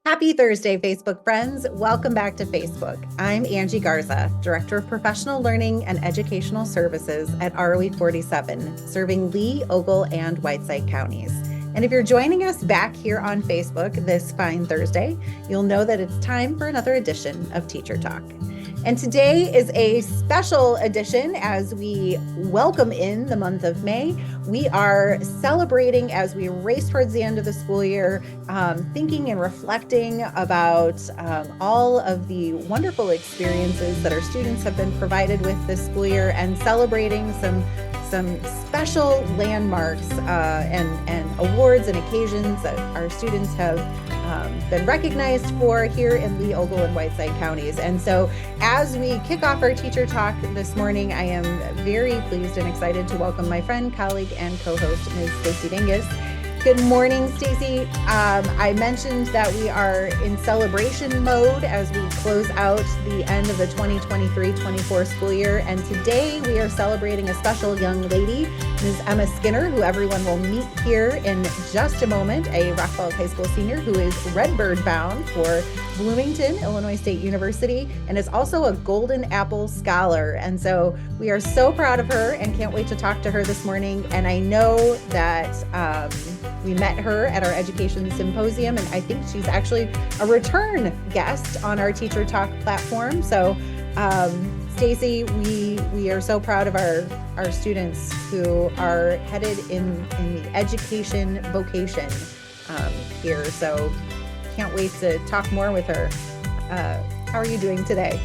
Happy Thursday, Facebook friends. Welcome back to Facebook. I'm Angie Garza, Director of Professional Learning and Educational Services at ROE 47, serving Lee, Ogle, and Whiteside counties. And if you're joining us back here on Facebook this fine Thursday, you'll know that it's time for another edition of Teacher Talk. And today is a special edition as we welcome in the month of May. We are celebrating as we race towards the end of the school year, thinking and reflecting about all of the wonderful experiences that our students have been provided with this school year, and celebrating some special landmarks and awards and occasions that our students have been recognized for here in Lee, Ogle, and Whiteside counties. And so as we kick off our teacher talk this morning, I am very pleased and excited to welcome my friend, colleague, and co-host, Ms. Stacy Dingus. Good morning, Stacy. I mentioned that we are in celebration mode as we close out the end of the 2023-24 school year. And today we are celebrating a special young lady, Ms. Emma Skinner, who everyone will meet here in just a moment, a Rock Falls High School senior who is Redbird bound for Bloomington, Illinois State University, and is also a Golden Apple Scholar. And so we are so proud of her and can't wait to talk to her this morning. And I know that we met her at our education symposium, and I think she's actually a return guest on our Teacher Talk platform. So Stacy, we are so proud of our students who are headed in the education vocation here. So can't wait to talk more with her. How are you doing today?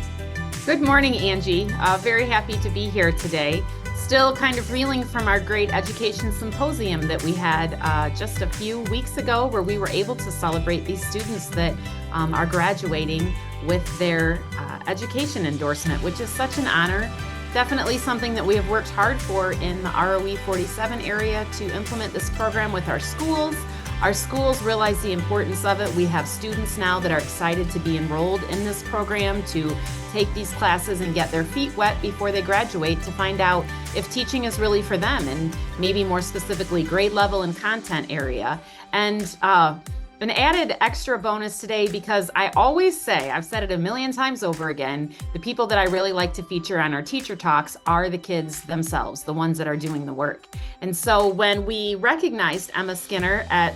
Good morning, Angie. Very happy to be here today. Still kind of reeling from our great education symposium that we had just a few weeks ago, where we were able to celebrate these students that are graduating with their education endorsement, which is such an honor. Definitely something that we have worked hard for in the ROE 47 area to implement this program with our schools. Our schools realize the importance of it. We have students now that are excited to be enrolled in this program, to take these classes and get their feet wet before they graduate, to find out if teaching is really for them, and maybe more specifically grade level and content area. And an added extra bonus today, because I always say, I've said it a million times over again, the people that I really like to feature on our teacher talks are the kids themselves, the ones that are doing the work. And so when we recognized Emma Skinner at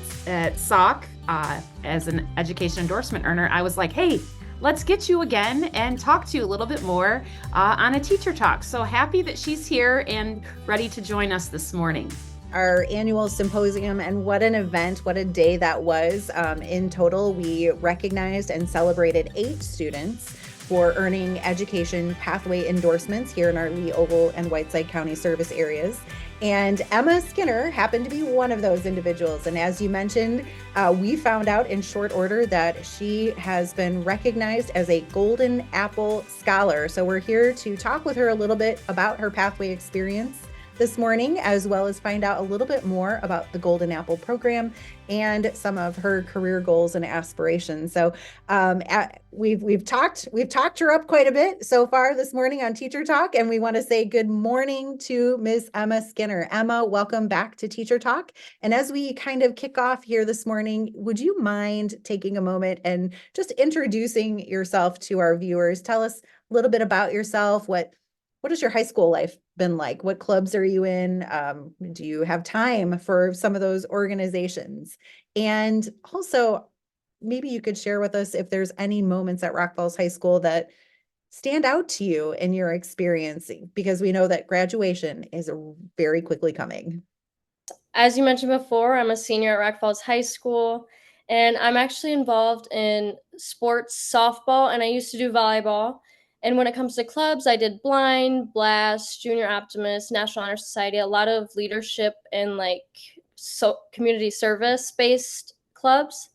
SOC as an education endorsement earner, I was like, hey, let's get you again and talk to you a little bit more on a teacher talk. So happy that she's here and ready to join us this morning. Our annual symposium, and what an event, what a day that was. In total, we recognized and celebrated 8 students for earning education pathway endorsements here in our Lee, Ogle, and Whiteside County service areas. And Emma Skinner happened to be one of those individuals. And as you mentioned, we found out in short order that she has been recognized as a Golden Apple Scholar. So we're here to talk with her a little bit about her pathway experience this morning, as well as find out a little bit more about the Golden Apple program and some of her career goals and aspirations. So we've talked her up quite a bit so far this morning on Teacher Talk, and we want to say good morning to Ms. Emma Skinner. Emma, welcome back to Teacher Talk. And as we kind of kick off here this morning, would you mind taking a moment and just introducing yourself to our viewers? Tell us a little bit about yourself. What has your high school life been like? What clubs are you in? Do you have time for some of those organizations? And also, maybe you could share with us if there's any moments at Rock Falls High School that stand out to you in your experience, because we know that graduation is very quickly coming. As you mentioned before, I'm a senior at Rock Falls High School, and I'm actually involved in sports softball, and I used to do volleyball. And when it comes to clubs, I did Blind, Blast, Junior Optimist, National Honor Society, a lot of leadership and community service-based clubs.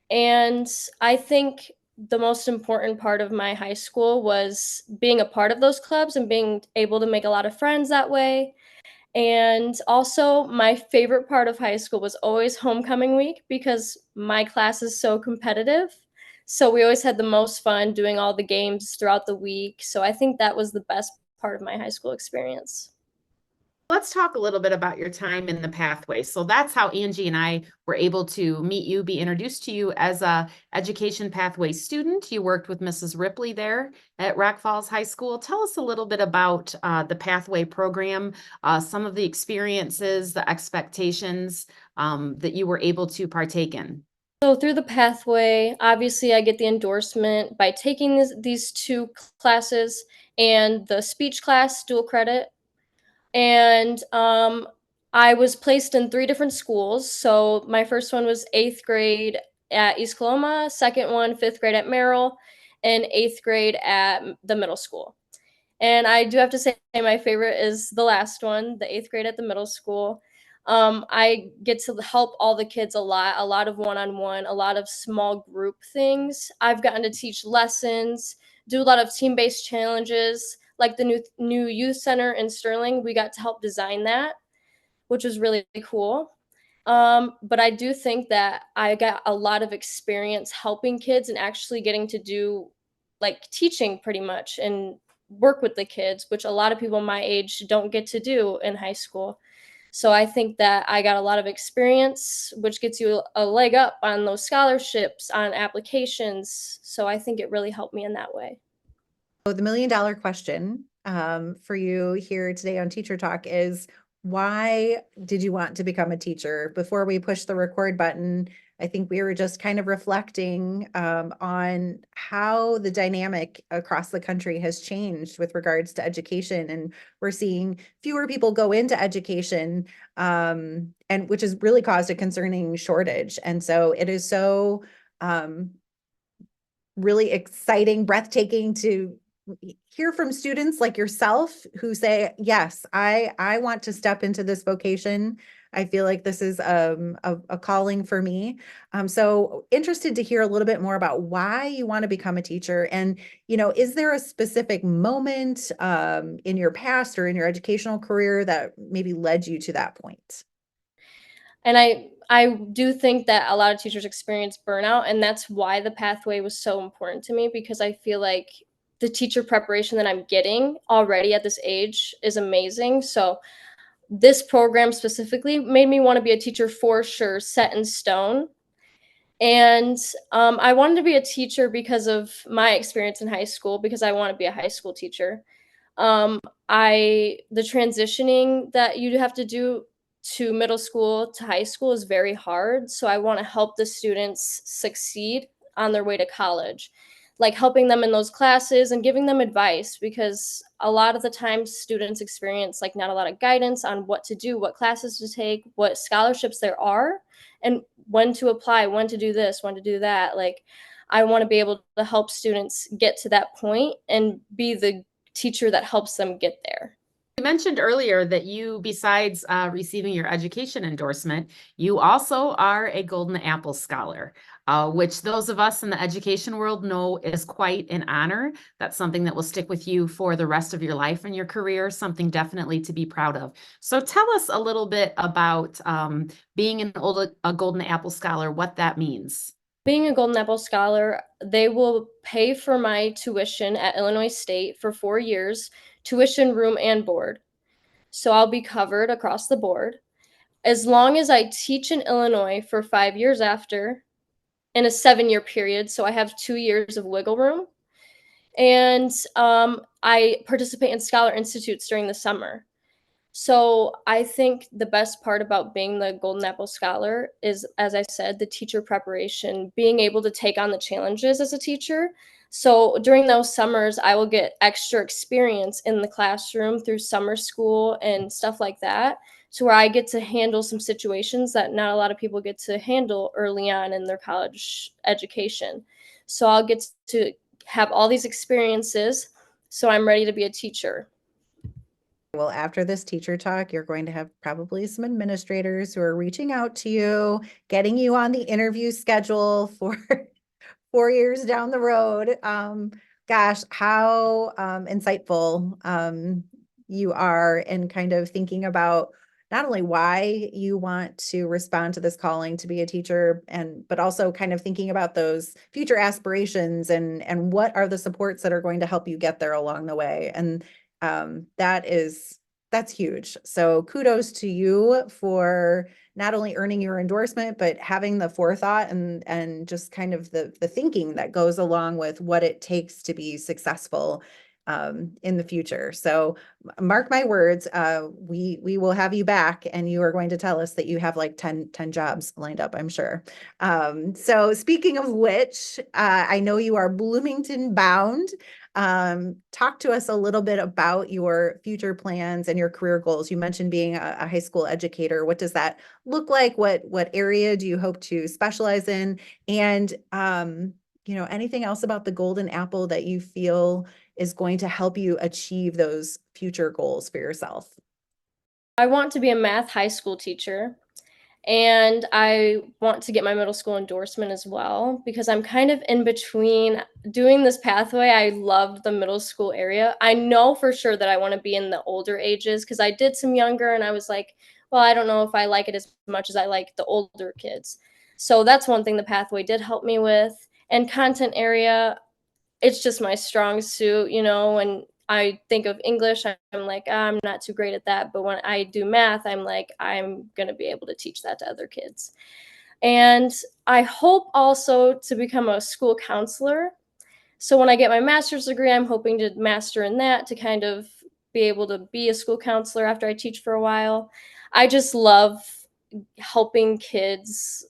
And I think the most important part of my high school was being a part of those clubs and being able to make a lot of friends that way. And also, my favorite part of high school was always homecoming week, because my class is so competitive. So we always had the most fun doing all the games throughout the week. So I think that was the best part of my high school experience. Let's talk a little bit about your time in the pathway. So that's how Angie and I were able to meet you, be introduced to you as a education pathway student. You worked with Mrs. Ripley there at Rock Falls High School. Tell us a little bit about the pathway program, some of the experiences, the expectations that you were able to partake in. So through the pathway, obviously I get the endorsement by taking these two classes and the speech class, dual credit. And I was placed in three different schools. So my first one was eighth grade at East Coloma, second one, fifth grade at Merrill, and eighth grade at the middle school. And I do have to say my favorite is the last one, the eighth grade at the middle school. I get to help all the kids a lot of one-on-one, a lot of small group things. I've gotten to teach lessons, do a lot of team-based challenges, like the new youth center in Sterling. We got to help design that, which was really cool. But I do think that I got a lot of experience helping kids and actually getting to do like teaching pretty much and work with the kids, which a lot of people my age don't get to do in high school. So I think that I got a lot of experience, which gets you a leg up on those scholarships, on applications. So I think it really helped me in that way. So the $1,000,000 question for you here today on Teacher Talk is, why did you want to become a teacher? Before we push the record button, I think we were just kind of reflecting on how the dynamic across the country has changed with regards to education. And we're seeing fewer people go into education, and which has really caused a concerning shortage. And so it is so really exciting, breathtaking to hear from students like yourself who say, yes, I want to step into this vocation. I feel like this is a calling for me. So interested to hear a little bit more about why you want to become a teacher. And, is there a specific moment in your past or in your educational career that maybe led you to that point? And I do think that a lot of teachers experience burnout, and that's why the pathway was so important to me, because I feel like the teacher preparation that I'm getting already at this age is amazing. So this program specifically made me want to be a teacher for sure, set in stone. And I wanted to be a teacher because of my experience in high school, because I want to be a high school teacher. Um, the transitioning that you have to do to middle school to high school is very hard. So I want to help the students succeed on their way to college, like helping them in those classes and giving them advice, because a lot of the times students experience like not a lot of guidance on what to do, what classes to take, what scholarships there are, and when to apply, when to do this, when to do that. Like I want to be able to help students get to that point and be the teacher that helps them get there. You mentioned earlier that you, besides receiving your education endorsement, you also are a Golden Apple Scholar, which those of us in the education world know is quite an honor. That's something that will stick with you for the rest of your life and your career, something definitely to be proud of. So tell us a little bit about being a Golden Apple Scholar, what that means. Being a Golden Apple Scholar, they will pay for my tuition at Illinois State for 4 years, tuition, room, and board. So I'll be covered across the board. As long as I teach in Illinois for 5 years after, in a 7 year period. So I have 2 years of wiggle room. And I participate in Scholar Institutes during the summer. So I think the best part about being the Golden Apple Scholar is, as I said, the teacher preparation, being able to take on the challenges as a teacher. So during those summers, I will get extra experience in the classroom through summer school and stuff like that, to where I get to handle some situations that not a lot of people get to handle early on in their college education. So I'll get to have all these experiences, so I'm ready to be a teacher. Well, after this teacher talk, you're going to have probably some administrators who are reaching out to you, getting you on the interview schedule for 4 years down the road. Gosh, how insightful you are in kind of thinking about not only why you want to respond to this calling to be a teacher, but also kind of thinking about those future aspirations and what are the supports that are going to help you get there along the way. And that is That's huge. So kudos to you for not only earning your endorsement, but having the forethought and just kind of the thinking that goes along with what it takes to be successful in the future. So mark my words, we will have you back and you are going to tell us that you have like 10 jobs lined up, I'm sure. So speaking of which, I know you are Bloomington bound. Talk to us a little bit about your future plans and your career goals. You mentioned being a high school educator. What does that look like? What area do you hope to specialize in? And anything else about the Golden Apple that you feel is going to help you achieve those future goals for yourself? I want to be a math high school teacher. And I want to get my middle school endorsement as well because I'm kind of in between doing this pathway. I loved the middle school area. I know for sure that I want to be in the older ages because I did some younger and I was like, well, I don't know if I like it as much as I like the older kids. So that's one thing the pathway did help me with. And content area, it's just my strong suit, and I think of English, I'm like, I'm not too great at that. But when I do math, I'm like, I'm going to be able to teach that to other kids. And I hope also to become a school counselor. So when I get my master's degree, I'm hoping to master in that to kind of be able to be a school counselor after I teach for a while. I just love helping kids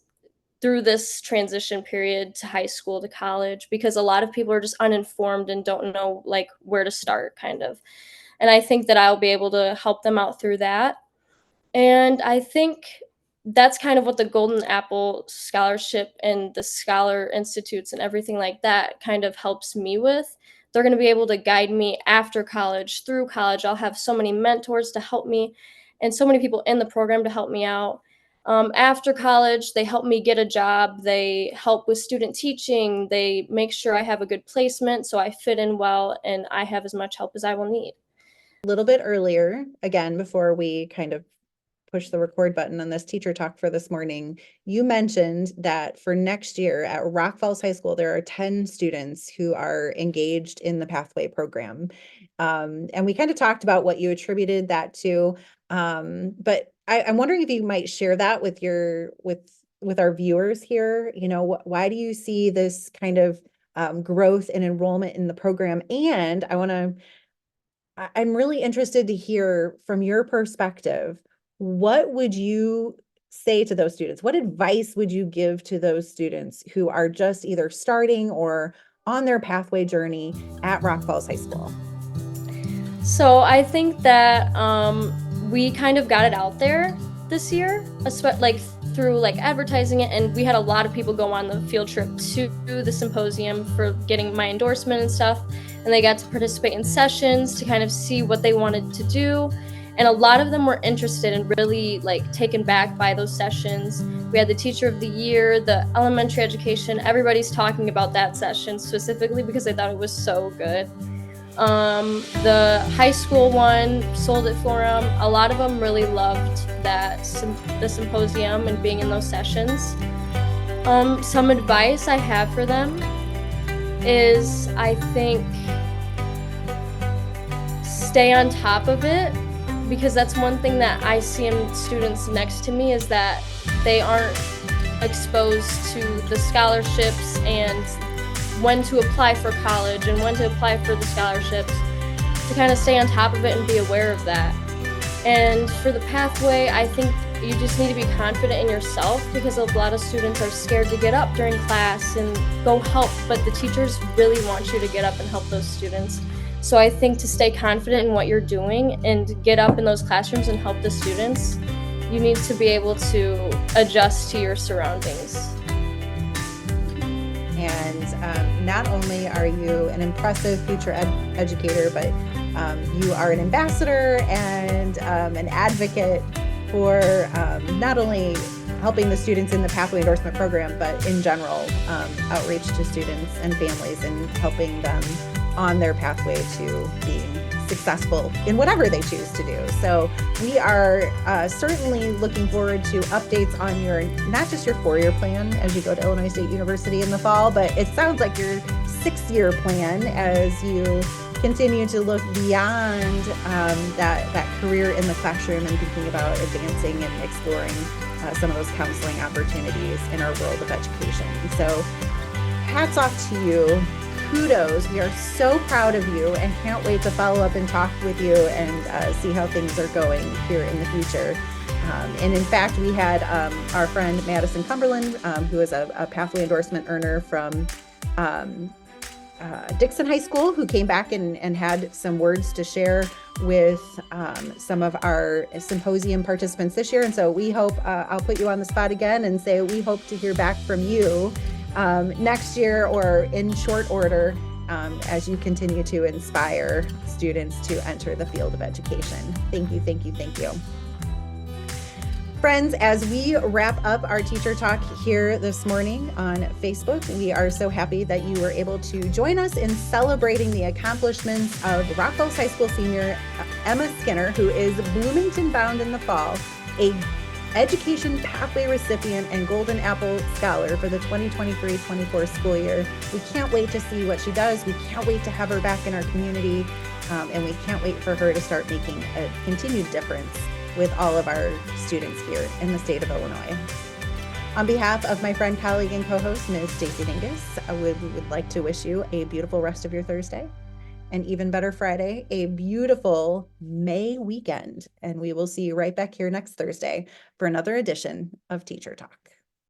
through this transition period to high school to college because a lot of people are just uninformed and don't know like where to start kind of. And I think that I'll be able to help them out through that. And I think that's kind of what the Golden Apple Scholarship and the Scholar Institutes and everything like that kind of helps me with. They're going to be able to guide me after college, through college. I'll have so many mentors to help me and so many people in the program to help me out. After college, they help me get a job. They help with student teaching. They make sure I have a good placement so I fit in well and I have as much help as I will need. A little bit earlier, again, before we kind of push the record button on this teacher talk for this morning, you mentioned that for next year at Rock Falls High School, there are 10 students who are engaged in the Pathway program. And we kind of talked about what you attributed that to. But I'm wondering if you might share that with with our viewers here. Why do you see this kind of growth and enrollment in the program? And I'm really interested to hear from your perspective, what would you say to those students? What advice would you give to those students who are just either starting or on their pathway journey at Rock Falls High School? So I think that we kind of got it out there this year, like through like advertising it, and we had a lot of people go on the field trip to the symposium for getting my endorsement and stuff, and they got to participate in sessions to kind of see what they wanted to do. And a lot of them were interested and really like taken back by those sessions. We had the teacher of the year, the elementary education, everybody's talking about that session specifically because they thought it was so good. The high school one sold it for them. A lot of them really loved the symposium and being in those sessions. Some advice I have for them is, I think, stay on top of it, because that's one thing that I see in students next to me is that they aren't exposed to the scholarships and when to apply for college and when to apply for the scholarships, to kind of stay on top of it and be aware of that. And for the pathway, I think you just need to be confident in yourself, because a lot of students are scared to get up during class and go help, but the teachers really want you to get up and help those students. So I think to stay confident in what you're doing and get up in those classrooms and help the students, you need to be able to adjust to your surroundings. And not only are you an impressive future educator, but you are an ambassador and an advocate for not only helping the students in the Pathway Endorsement Program, but in general, outreach to students and families and helping them on their pathway to being successful in whatever they choose to do. So we are certainly looking forward to updates on not just your 4-year plan as you go to Illinois State University in the fall, but it sounds like your 6-year plan as you continue to look beyond that career in the classroom and thinking about advancing and exploring some of those counseling opportunities in our world of education. So hats off to you. Kudos. We are so proud of you and can't wait to follow up and talk with you and see how things are going here in the future. And in fact, we had our friend Madison Cumberland, who is a pathway endorsement earner from Dixon High School, who came back and had some words to share with some of our symposium participants this year. And so we hope, I'll put you on the spot again and say, we hope to hear back from you next year or in short order as you continue to inspire students to enter the field of education. Thank you, thank you, thank you. Friends, as we wrap up our Teacher Talk here this morning on Facebook, we are so happy that you were able to join us in celebrating the accomplishments of Rock Falls High School senior Emma Skinner, who is Bloomington bound in the fall, a Education Pathway recipient and Golden Apple Scholar for the 2023-24 school year. We can't wait to see what she does. We can't wait to have her back in our community, and we can't wait for her to start making a continued difference with all of our students here in the state of Illinois. On behalf of my friend, colleague, and co-host, Ms. Stacey Dingus, we would like to wish you a beautiful rest of your Thursday, an even better Friday, a beautiful May weekend, and we will see you right back here next Thursday for another edition of Teacher Talk.